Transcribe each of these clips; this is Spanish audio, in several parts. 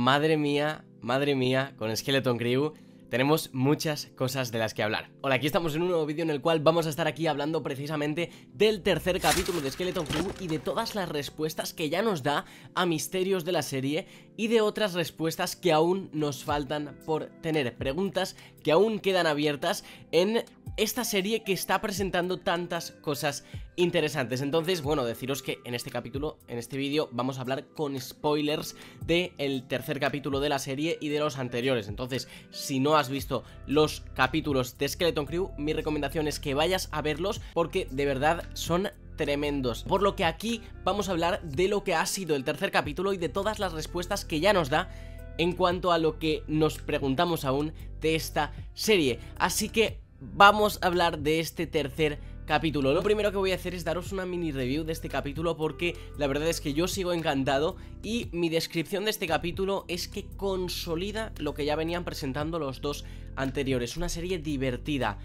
madre mía, con Skeleton Crew tenemos muchas cosas de las que hablar. Hola, aquí estamos en un nuevo vídeo en el cual vamos a estar aquí hablando precisamente del tercer capítulo de Skeleton Crew y de todas las respuestas que ya nos da a misterios de la serie y de otras respuestas que aún nos faltan por tener, preguntas que aún quedan abiertas en esta serie que está presentando tantas cosas interesantes. Entonces, bueno, deciros que en este capítulo, en este vídeo, vamos a hablar con spoilers del tercer capítulo de la serie y de los anteriores. Entonces, si no has visto los capítulos de Skeleton Crew, mi recomendación es que vayas a verlos porque de verdad son tremendos. Por lo que aquí vamos a hablar de lo que ha sido el tercer capítulo y de todas las respuestas que ya nos da en cuanto a lo que nos preguntamos aún de esta serie. Así que vamos a hablar de este tercer capítulo. Lo primero que voy a hacer es daros una mini review de este capítulo porque la verdad es que yo sigo encantado y mi descripción de este capítulo es que consolida lo que ya venían presentando los dos anteriores. Una serie divertida,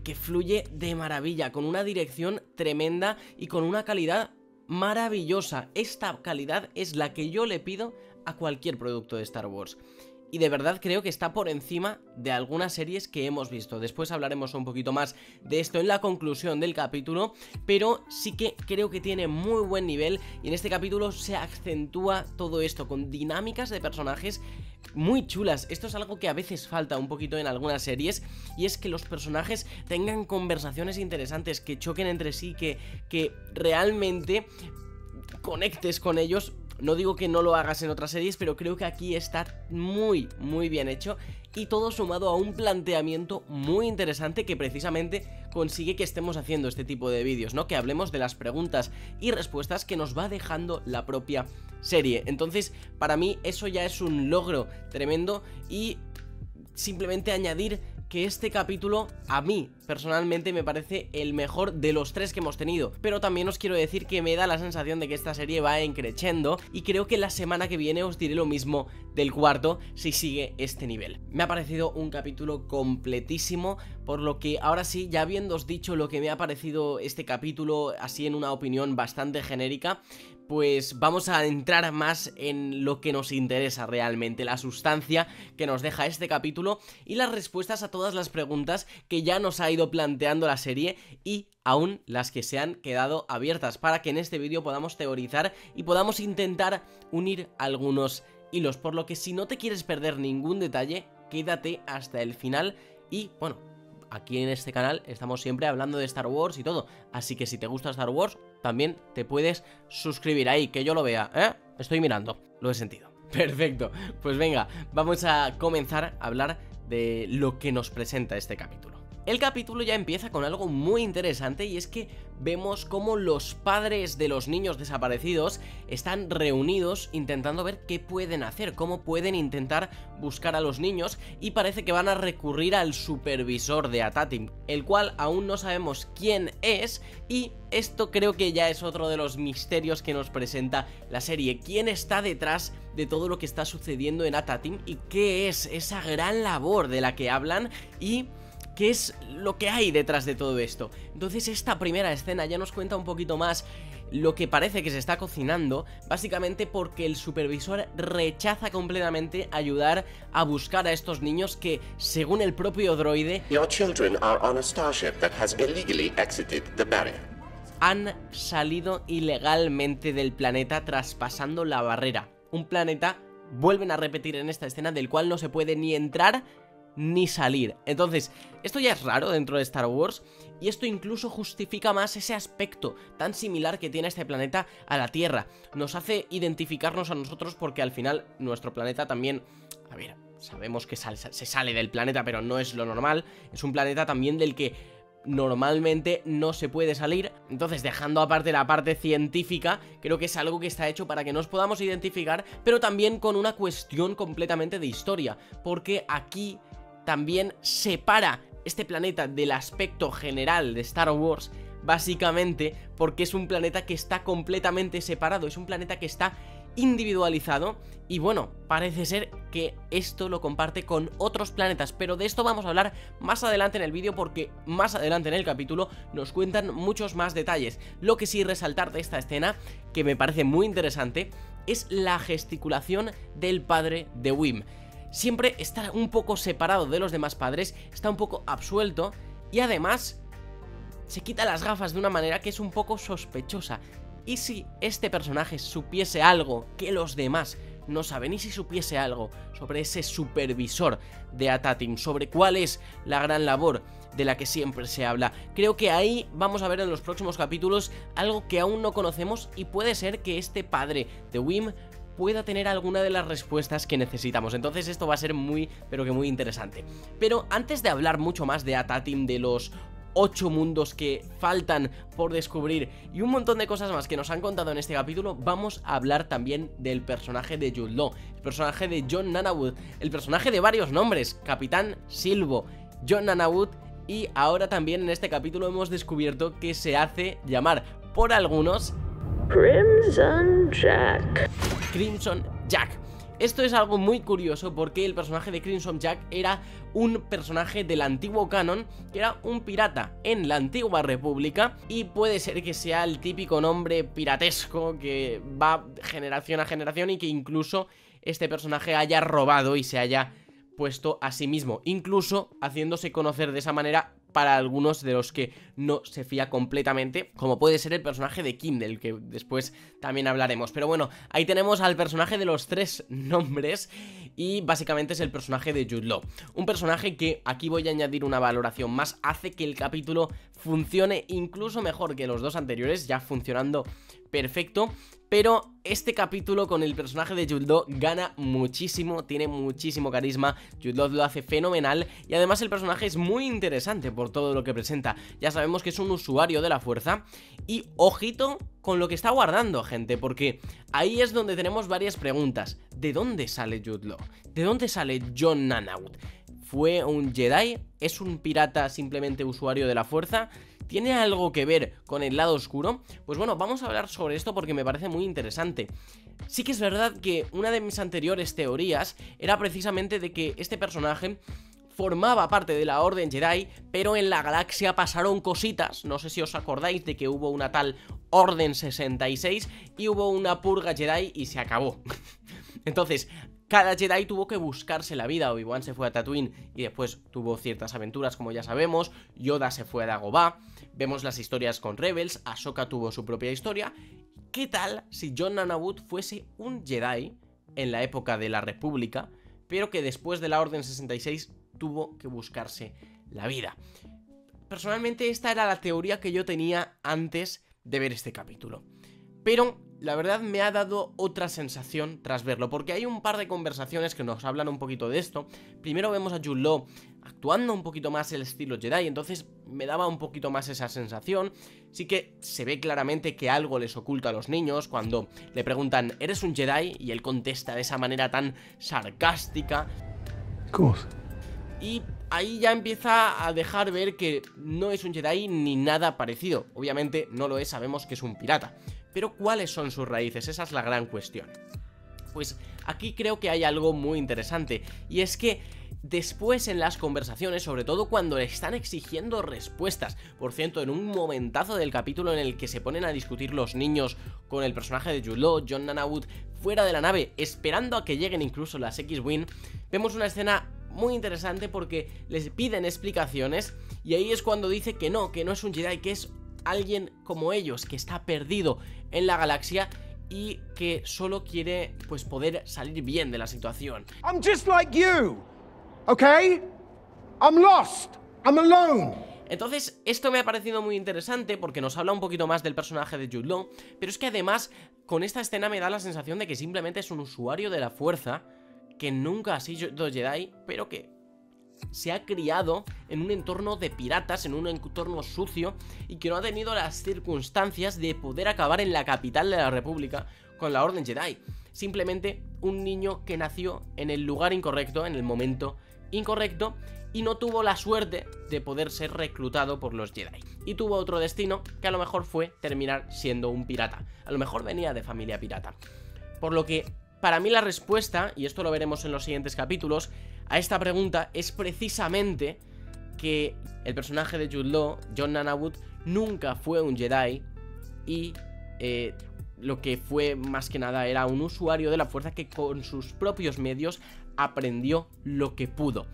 que fluye de maravilla, con una dirección tremenda y con una calidad maravillosa. Esta calidad es la que yo le pido a cualquier producto de Star Wars. Y de verdad creo que está por encima de algunas series que hemos visto. Después hablaremos un poquito más de esto en la conclusión del capítulo, pero sí que creo que tiene muy buen nivel y en este capítulo se acentúa todo esto con dinámicas de personajes muy chulas. Esto es algo que a veces falta un poquito en algunas series y es que los personajes tengan conversaciones interesantes, que choquen entre sí, que realmente conectes con ellos. No digo que no lo hagas en otras series, pero creo que aquí está muy bien hecho y todo sumado a un planteamiento muy interesante que precisamente consigue que estemos haciendo este tipo de vídeos, ¿no? Que hablemos de las preguntas y respuestas que nos va dejando la propia serie. Entonces, para mí eso ya es un logro tremendo y simplemente añadir que este capítulo a mí personalmente me parece el mejor de los tres que hemos tenido, pero también os quiero decir que me da la sensación de que esta serie va creciendo y creo que la semana que viene os diré lo mismo del cuarto si sigue este nivel. Me ha parecido un capítulo completísimo, por lo que ahora sí, ya habiéndoos dicho lo que me ha parecido este capítulo así en una opinión bastante genérica, pues vamos a entrar más en lo que nos interesa realmente, la sustancia que nos deja este capítulo y las respuestas a todas las preguntas que ya nos ha ido planteando la serie y aún las que se han quedado abiertas, para que en este vídeo podamos teorizar y podamos intentar unir algunos hilos, por lo que si no te quieres perder ningún detalle, quédate hasta el final y bueno, aquí en este canal estamos siempre hablando de Star Wars y todo, así que si te gusta Star Wars, también te puedes suscribir ahí, que yo lo vea, ¿eh? Estoy mirando, lo he sentido. Perfecto, pues venga, vamos a comenzar a hablar de lo que nos presenta este capítulo. El capítulo ya empieza con algo muy interesante y es que vemos cómo los padres de los niños desaparecidos están reunidos intentando ver qué pueden hacer, cómo pueden intentar buscar a los niños y parece que van a recurrir al supervisor de Atatim, el cual aún no sabemos quién es y esto creo que ya es otro de los misterios que nos presenta la serie. ¿Quién está detrás de todo lo que está sucediendo en Atatim y qué es esa gran labor de la que hablan y qué es lo que hay detrás de todo esto? Entonces esta primera escena ya nos cuenta un poquito más lo que parece que se está cocinando, básicamente porque el supervisor rechaza completamente ayudar a buscar a estos niños que, según el propio droide, Your children are on a starship that has illegally exited the barrier. Han salido ilegalmente del planeta traspasando la barrera. Un planeta, vuelven a repetir en esta escena, del cual no se puede ni entrar ni salir. Entonces, esto ya es raro dentro de Star Wars y esto incluso justifica más ese aspecto tan similar que tiene este planeta a la Tierra. Nos hace identificarnos a nosotros porque al final nuestro planeta también, a ver, sabemos que se sale del planeta, pero no es lo normal. Es un planeta también del que normalmente no se puede salir. Entonces, dejando aparte la parte científica, creo que es algo que está hecho para que nos podamos identificar, pero también con una cuestión completamente de historia, porque aquí también separa este planeta del aspecto general de Star Wars, básicamente porque es un planeta que está completamente separado, es un planeta que está individualizado y bueno, parece ser que esto lo comparte con otros planetas, pero de esto vamos a hablar más adelante en el vídeo porque más adelante en el capítulo nos cuentan muchos más detalles. Lo que sí resaltar de esta escena, que me parece muy interesante, es la gesticulación del padre de Wim. Siempre está un poco separado de los demás padres, está un poco absuelto y además se quita las gafas de una manera que es un poco sospechosa. ¿Y si este personaje supiese algo que los demás no saben? ¿Y si supiese algo sobre ese supervisor de Atatim? Sobre cuál es la gran labor de la que siempre se habla. Creo que ahí vamos a ver en los próximos capítulos algo que aún no conocemos y puede ser que este padre de Wim pueda tener alguna de las respuestas que necesitamos. Entonces esto va a ser muy, pero que muy interesante. Pero antes de hablar mucho más de Atatim, de los 8 mundos que faltan por descubrir y un montón de cosas más que nos han contado en este capítulo, vamos a hablar también del personaje de Jude Law, el personaje de John Nanawood, el personaje de varios nombres, Capitán Silvo, John Nanawood, y ahora también en este capítulo hemos descubierto que se hace llamar por algunos Crimson Jack. Crimson Jack. Esto es algo muy curioso porque el personaje de Crimson Jack era un personaje del antiguo canon, que era un pirata en la antigua república, y puede ser que sea el típico nombre piratesco que va generación a generación y que incluso este personaje haya robado y se haya puesto a sí mismo, incluso haciéndose conocer de esa manera para algunos de los que no se fía completamente, como puede ser el personaje de Kim, del que después también hablaremos. Pero bueno, ahí tenemos al personaje de los 3 nombres y básicamente es el personaje de Jude Law, un personaje que aquí voy a añadir una valoración más, hace que el capítulo funcione incluso mejor que los 2 anteriores, ya funcionando perfecto. Pero este capítulo con el personaje de Jude Law gana muchísimo, tiene muchísimo carisma, Jude Law lo hace fenomenal y además el personaje es muy interesante por todo lo que presenta. Ya sabemos que es un usuario de la fuerza y ojito con lo que está guardando, gente, porque ahí es donde tenemos varias preguntas. ¿De dónde sale Jude Law? ¿De dónde sale John Nanawood? ¿Fue un Jedi? ¿Es un pirata simplemente usuario de la fuerza? ¿Tiene algo que ver con el lado oscuro? Pues bueno, vamos a hablar sobre esto porque me parece muy interesante. Sí que es verdad que una de mis anteriores teorías era precisamente de que este personaje formaba parte de la Orden Jedi, pero en la galaxia pasaron cositas. No sé si os acordáis de que hubo una tal Orden 66 y hubo una purga Jedi y se acabó. Entonces, cada Jedi tuvo que buscarse la vida. Obi-Wan se fue a Tatooine y después tuvo ciertas aventuras, como ya sabemos. Yoda se fue a Dagobah. Vemos las historias con Rebels. Ahsoka tuvo su propia historia. ¿Qué tal si John Nanawood fuese un Jedi en la época de la República, pero que después de la Orden 66 tuvo que buscarse la vida? Personalmente esta era la teoría que yo tenía antes de ver este capítulo, pero la verdad me ha dado otra sensación tras verlo, porque hay un par de conversaciones que nos hablan un poquito de esto. Primero vemos a Jude Law actuando un poquito más el estilo Jedi, entonces me daba un poquito más esa sensación. Sí que se ve claramente que algo les oculta a los niños cuando le preguntan ¿eres un Jedi? Y él contesta de esa manera tan sarcástica. Y ahí ya empieza a dejar ver que no es un Jedi ni nada parecido. Obviamente no lo es, sabemos que es un pirata. Pero ¿cuáles son sus raíces? Esa es la gran cuestión. Pues aquí creo que hay algo muy interesante, y es que después en las conversaciones, sobre todo cuando le están exigiendo respuestas, por cierto, en un momentazo del capítulo en el que se ponen a discutir los niños con el personaje de Jude Law, John Nanawood, fuera de la nave, esperando a que lleguen incluso las X-Wing, vemos una escena muy interesante porque les piden explicaciones, y ahí es cuando dice que no es un Jedi, que es alguien como ellos, que está perdido en la galaxia y que solo quiere, pues, poder salir bien de la situación. I'm just like you, okay? I'm lost, I'm alone. Entonces, esto me ha parecido muy interesante porque nos habla un poquito más del personaje de Jude Law, pero es que además, con esta escena me da la sensación de que simplemente es un usuario de la fuerza que nunca ha sido Jedi, pero que se ha criado en un entorno de piratas, en un entorno sucio, y que no ha tenido las circunstancias de poder acabar en la capital de la República con la Orden Jedi. Simplemente un niño que nació en el lugar incorrecto, en el momento incorrecto, y no tuvo la suerte de poder ser reclutado por los Jedi. Y tuvo otro destino que a lo mejor fue terminar siendo un pirata. A lo mejor venía de familia pirata. Por lo que, para mí la respuesta, y esto lo veremos en los siguientes capítulos, a esta pregunta es precisamente que el personaje de Jude Law, John Nanawood, nunca fue un Jedi y lo que fue más que nada era un usuario de la fuerza que con sus propios medios aprendió lo que pudo.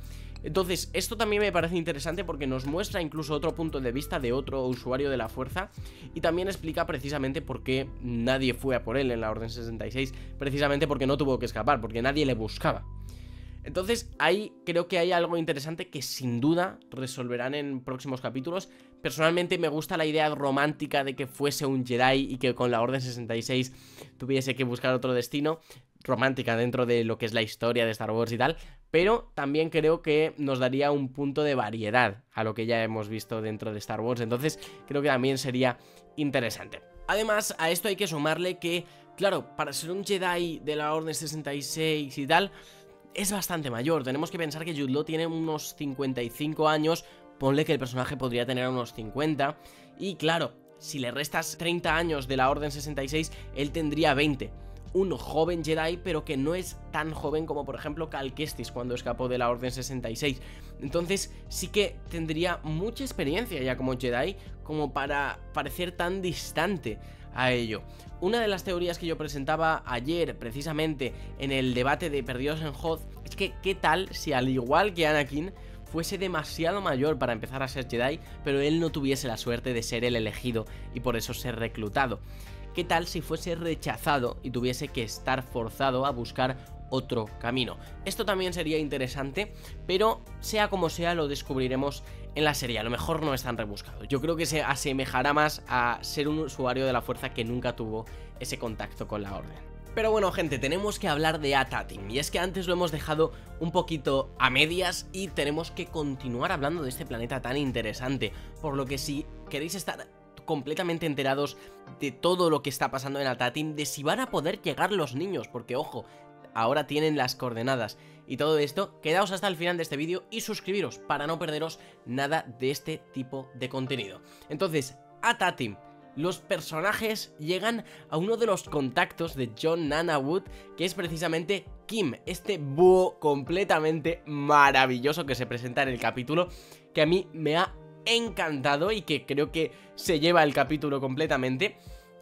Entonces, esto también me parece interesante porque nos muestra incluso otro punto de vista de otro usuario de la fuerza y también explica precisamente por qué nadie fue a por él en la Orden 66, precisamente porque no tuvo que escapar, porque nadie le buscaba. Entonces, ahí creo que hay algo interesante que sin duda resolverán en próximos capítulos. Personalmente me gusta la idea romántica de que fuese un Jedi y que con la Orden 66 tuviese que buscar otro destino. Romántica dentro de lo que es la historia de Star Wars y tal, pero también creo que nos daría un punto de variedad a lo que ya hemos visto dentro de Star Wars, entonces creo que también sería interesante. Además, a esto hay que sumarle que, claro, para ser un Jedi de la Orden 66 y tal, es bastante mayor. Tenemos que pensar que Jude Law tiene unos 55 años, ponle que el personaje podría tener unos 50, y claro, si le restas 30 años de la Orden 66, él tendría 20. Un joven Jedi, pero que no es tan joven como por ejemplo Cal Kestis cuando escapó de la Orden 66. Entonces sí que tendría mucha experiencia ya como Jedi como para parecer tan distante a ello. Una de las teorías que yo presentaba ayer precisamente en el debate de Perdidos en Hoth es que qué tal si al igual que Anakin fuese demasiado mayor para empezar a ser Jedi, pero él no tuviese la suerte de ser el elegido y por eso ser reclutado. ¿Qué tal si fuese rechazado y tuviese que estar forzado a buscar otro camino? Esto también sería interesante, pero sea como sea lo descubriremos en la serie. A lo mejor no es tan rebuscado. Yo creo que se asemejará más a ser un usuario de la fuerza que nunca tuvo ese contacto con la Orden. Pero bueno, gente, tenemos que hablar de Atatim, y es que antes lo hemos dejado un poquito a medias y tenemos que continuar hablando de este planeta tan interesante, por lo que si queréis estar completamente enterados de todo lo que está pasando en Atatim, de si van a poder llegar los niños, porque ojo, ahora tienen las coordenadas y todo esto, quedaos hasta el final de este vídeo y suscribiros para no perderos nada de este tipo de contenido. Entonces, Atatim, los personajes llegan a uno de los contactos de John Nanawood, que es precisamente Kim, este búho completamente maravilloso que se presenta en el capítulo, que a mí me ha encantado y que creo que se lleva el capítulo completamente.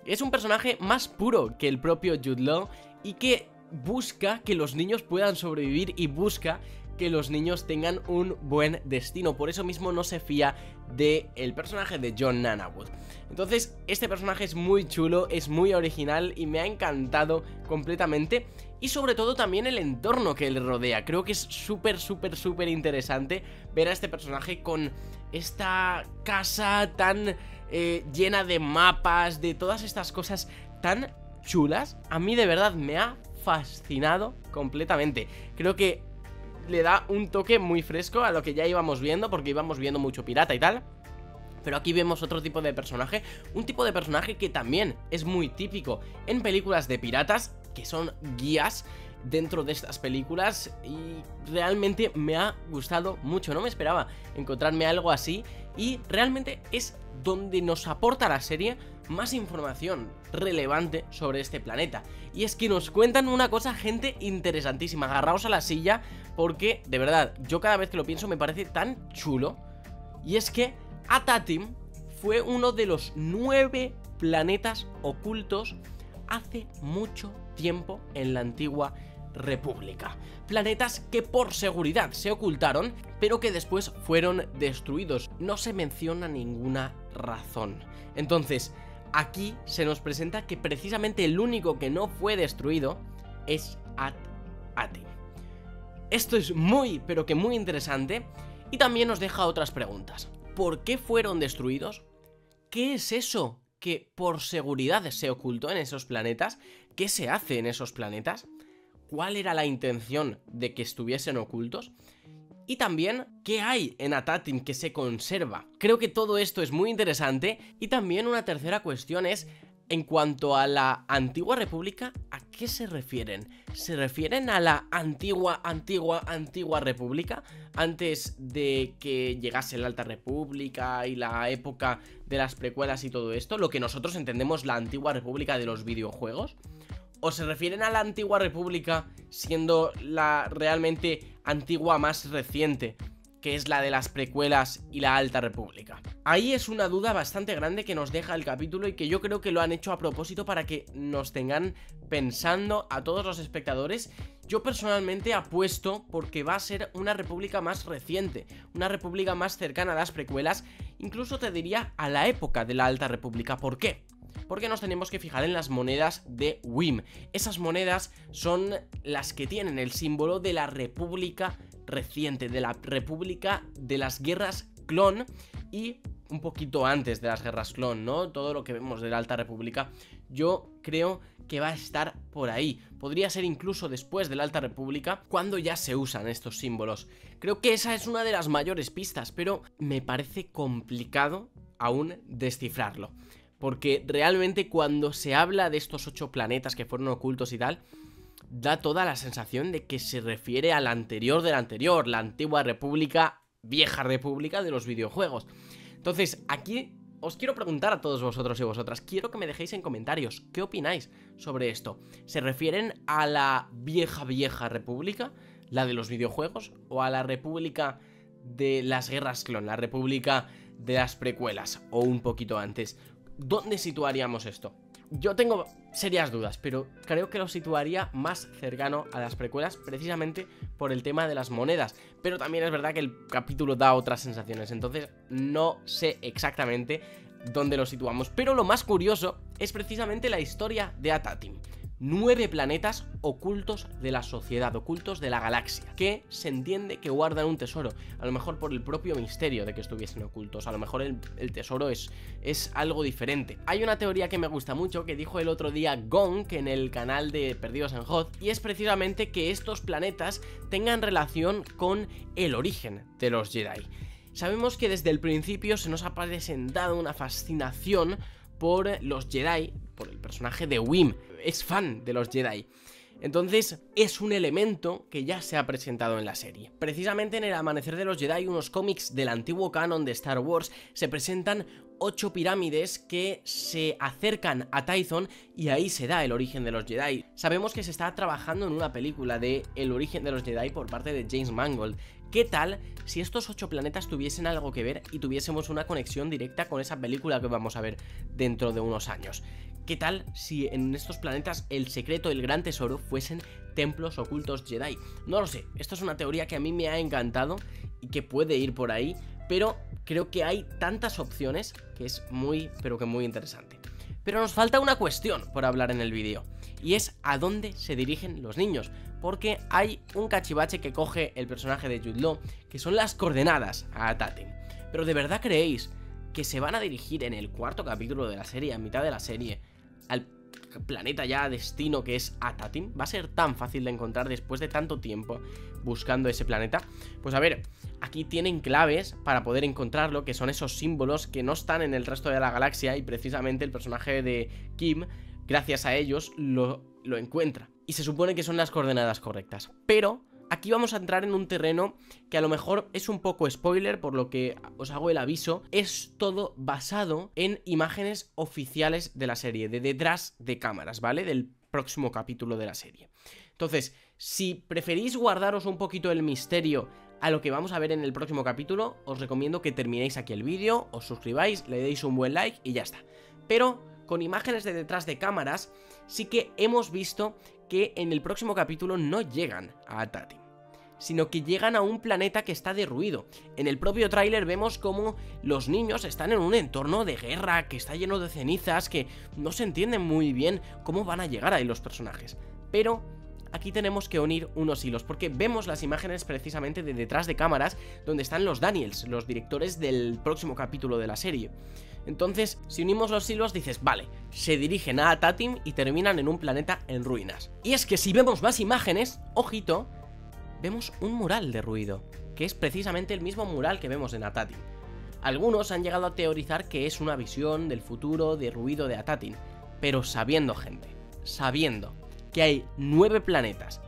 Es un personaje más puro que el propio Jude Law y que busca que los niños puedan sobrevivir y busca que los niños tengan un buen destino. Por eso mismo no se fía del personaje de John Nanawood. Entonces este personaje es muy chulo, es muy original y me ha encantado completamente. Y sobre todo también el entorno que le rodea. Creo que es súper interesante ver a este personaje con esta casa tan llena de mapas, de todas estas cosas tan chulas. A mí de verdad me ha fascinado completamente. Creo que le da un toque muy fresco a lo que ya íbamos viendo, porque íbamos viendo mucho pirata y tal. Pero aquí vemos otro tipo de personaje, un tipo de personaje que también es muy típico en películas de piratas, que son guías dentro de estas películas, y realmente me ha gustado mucho. No me esperaba encontrarme algo así y realmente es donde nos aporta la serie más información relevante sobre este planeta. Y es que nos cuentan una cosa, gente, interesantísima. Agarraos a la silla porque, de verdad, yo cada vez que lo pienso me parece tan chulo. Y es que Atatim fue uno de los 9 planetas ocultos hace mucho tiempo en la antigua República. Planetas que por seguridad se ocultaron, pero que después fueron destruidos. No se menciona ninguna razón. Entonces, aquí se nos presenta que precisamente el único que no fue destruido es Atatim. Esto es muy, pero que muy interesante y también nos deja otras preguntas. ¿Por qué fueron destruidos? ¿Qué es eso que por seguridad se ocultó en esos planetas? ¿Qué se hace en esos planetas? ¿Cuál era la intención de que estuviesen ocultos? Y también, ¿qué hay en Atatim que se conserva? Creo que todo esto es muy interesante. Y también una tercera cuestión es, en cuanto a la antigua república, ¿a qué se refieren? ¿Se refieren a la antigua república? Antes de que llegase la alta república y la época de las precuelas y todo esto, lo que nosotros entendemos la antigua república de los videojuegos. ¿O se refieren a la antigua república siendo la realmente antigua más reciente que es la de las precuelas y la Alta República? Ahí es una duda bastante grande que nos deja el capítulo y que yo creo que lo han hecho a propósito para que nos tengan pensando a todos los espectadores. Yo personalmente apuesto porque va a ser una república más reciente, una república más cercana a las precuelas, incluso te diría a la época de la Alta República. ¿Por qué? Porque nos tenemos que fijar en las monedas de Wim. Esas monedas son las que tienen el símbolo de la república reciente, de la república de las guerras clon y un poquito antes de las guerras clon, ¿no? Todo lo que vemos de la Alta República, yo creo que va a estar por ahí. Podría ser incluso después de la Alta República, cuando ya se usan estos símbolos. Creo que esa es una de las mayores pistas, pero me parece complicado aún descifrarlo. Porque realmente cuando se habla de estos 8 planetas que fueron ocultos y tal, da toda la sensación de que se refiere al anterior del anterior, la antigua república, vieja república de los videojuegos. Entonces, aquí os quiero preguntar a todos vosotros y vosotras, quiero que me dejéis en comentarios qué opináis sobre esto. ¿Se refieren a la vieja república, la de los videojuegos, o a la república de las guerras clon, la república de las precuelas, o un poquito antes? ¿Dónde situaríamos esto? Yo tengo serias dudas, pero creo que lo situaría más cercano a las precuelas, precisamente por el tema de las monedas. Pero también es verdad que el capítulo da otras sensaciones, entonces no sé exactamente dónde lo situamos. Pero lo más curioso es precisamente la historia de Atatim. 9 planetas ocultos de la sociedad, ocultos de la galaxia, que se entiende que guardan un tesoro. A lo mejor por el propio misterio de que estuviesen ocultos, a lo mejor el tesoro es algo diferente. Hay una teoría que me gusta mucho, que dijo el otro día Gong, que en el canal de Perdidos en Hoth, y es precisamente que estos planetas tengan relación con el origen de los Jedi. Sabemos que desde el principio se nos ha presentado una fascinación por los Jedi, por el personaje de Wim. Es fan de los Jedi. Entonces es un elemento que ya se ha presentado en la serie. Precisamente en el Amanecer de los Jedi, unos cómics del antiguo canon de Star Wars, se presentan 8 pirámides que se acercan a Tython y ahí se da el origen de los Jedi. Sabemos que se está trabajando en una película de El origen de los Jedi por parte de James Mangold. ¿Qué tal si estos 8 planetas tuviesen algo que ver y tuviésemos una conexión directa con esa película que vamos a ver dentro de unos años? ¿Qué tal si en estos planetas el secreto, el gran tesoro, fuesen templos ocultos Jedi? No lo sé, esto es una teoría que a mí me ha encantado y que puede ir por ahí, pero creo que hay tantas opciones que es muy, pero que muy interesante. Pero nos falta una cuestión por hablar en el vídeo, y es a dónde se dirigen los niños, porque hay un cachivache que coge el personaje de Jude Law, que son las coordenadas a Atatim. Pero ¿de verdad creéis que se van a dirigir en el 4º capítulo de la serie, a mitad de la serie, al planeta ya destino que es Atatim? ¿Va a ser tan fácil de encontrar después de tanto tiempo buscando ese planeta? Pues a ver, aquí tienen claves para poder encontrarlo, que son esos símbolos que no están en el resto de la galaxia, y precisamente el personaje de Kim, gracias a ellos, lo encuentra. Y se supone que son las coordenadas correctas. Pero aquí vamos a entrar en un terreno que a lo mejor es un poco spoiler, por lo que os hago el aviso. Es todo basado en imágenes oficiales de la serie, de detrás de cámaras, ¿vale? Del próximo capítulo de la serie. Entonces, si preferís guardaros un poquito el misterio a lo que vamos a ver en el próximo capítulo, os recomiendo que terminéis aquí el vídeo, os suscribáis, le deis un buen like y ya está. Pero con imágenes de detrás de cámaras sí que hemos visto que en el próximo capítulo no llegan a Atatim, sino que llegan a un planeta que está derruido. En el propio tráiler vemos como los niños están en un entorno de guerra que está lleno de cenizas, que no se entiende muy bien cómo van a llegar ahí los personajes. Pero aquí tenemos que unir unos hilos, porque vemos las imágenes precisamente de detrás de cámaras donde están los Daniels, los directores del próximo capítulo de la serie. Entonces, si unimos los hilos, dices, vale, se dirigen a Atatim y terminan en un planeta en ruinas. Y es que si vemos más imágenes, ojito, vemos un mural derruido, que es precisamente el mismo mural que vemos en Atatim. Algunos han llegado a teorizar que es una visión del futuro derruido de Atatim, pero sabiendo, gente, sabiendo que hay 9 planetas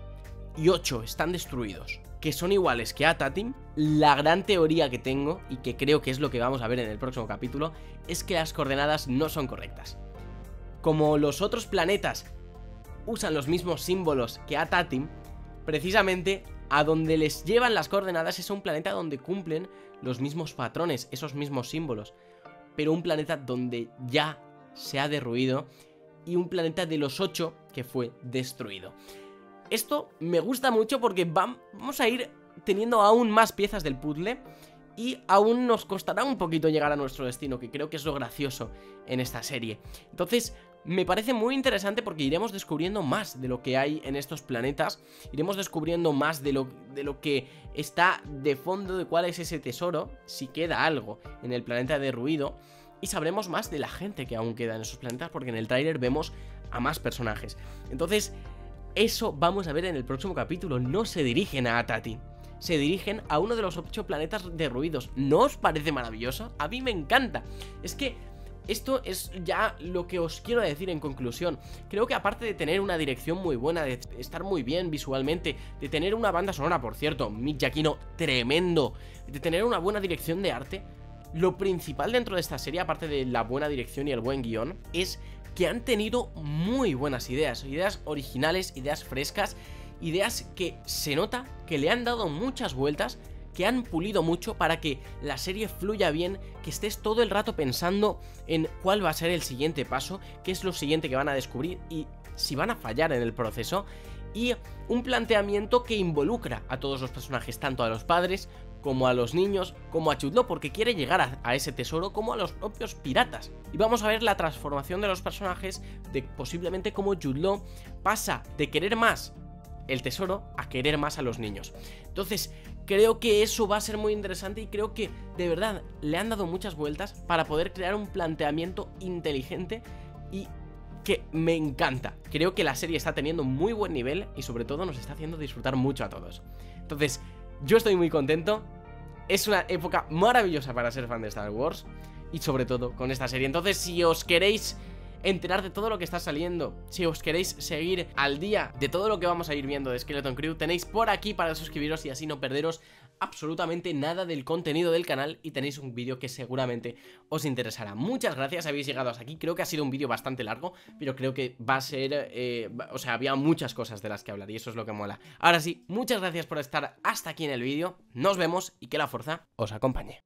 y 8 están destruidos, que son iguales que Atatim, la gran teoría que tengo, y que creo que es lo que vamos a ver en el próximo capítulo, es que las coordenadas no son correctas. Como los otros planetas usan los mismos símbolos que Atatim, precisamente a donde les llevan las coordenadas es a un planeta donde cumplen los mismos patrones, esos mismos símbolos, pero un planeta donde ya se ha derruido y un planeta de los 8 que fue destruido. Esto me gusta mucho porque vamos a ir teniendo aún más piezas del puzzle y aún nos costará un poquito llegar a nuestro destino, que creo que es lo gracioso en esta serie. Entonces, me parece muy interesante porque iremos descubriendo más de lo que hay en estos planetas, iremos descubriendo más de lo que está de fondo, de cuál es ese tesoro, si queda algo en el planeta derruido, y sabremos más de la gente que aún queda en esos planetas, porque en el tráiler vemos a más personajes. Entonces, eso vamos a ver en el próximo capítulo. No se dirigen a Atati, se dirigen a uno de los 8 planetas derruidos. ¿No os parece maravilloso? A mí me encanta. Es que esto es ya lo que os quiero decir en conclusión. Creo que aparte de tener una dirección muy buena, de estar muy bien visualmente, de tener una banda sonora, por cierto, Mick Giacchino tremendo, de tener una buena dirección de arte, lo principal dentro de esta serie, aparte de la buena dirección y el buen guión, es que han tenido muy buenas ideas, ideas originales, ideas frescas, ideas que se nota que le han dado muchas vueltas, que han pulido mucho para que la serie fluya bien, que estés todo el rato pensando en cuál va a ser el siguiente paso, qué es lo siguiente que van a descubrir y si van a fallar en el proceso, y un planteamiento que involucra a todos los personajes, tanto a los padres como a los niños, como a Jude Law, porque quiere llegar a ese tesoro, como a los propios piratas. Y vamos a ver la transformación de los personajes, de posiblemente cómo Jude Law pasa de querer más el tesoro a querer más a los niños. Entonces, creo que eso va a ser muy interesante y creo que de verdad le han dado muchas vueltas para poder crear un planteamiento inteligente y que me encanta. Creo que la serie está teniendo muy buen nivel y sobre todo nos está haciendo disfrutar mucho a todos. Entonces, yo estoy muy contento. Es una época maravillosa para ser fan de Star Wars y sobre todo con esta serie. Entonces, si os queréis enterar de todo lo que está saliendo, si os queréis seguir al día de todo lo que vamos a ir viendo de Skeleton Crew, tenéis por aquí para suscribiros y así no perderos absolutamente nada del contenido del canal y tenéis un vídeo que seguramente os interesará. Muchas gracias, habéis llegado hasta aquí. Creo que ha sido un vídeo bastante largo, pero creo que va a ser, o sea, había muchas cosas de las que hablar y eso es lo que mola. Ahora sí, muchas gracias por estar hasta aquí en el vídeo, nos vemos y que la fuerza os acompañe.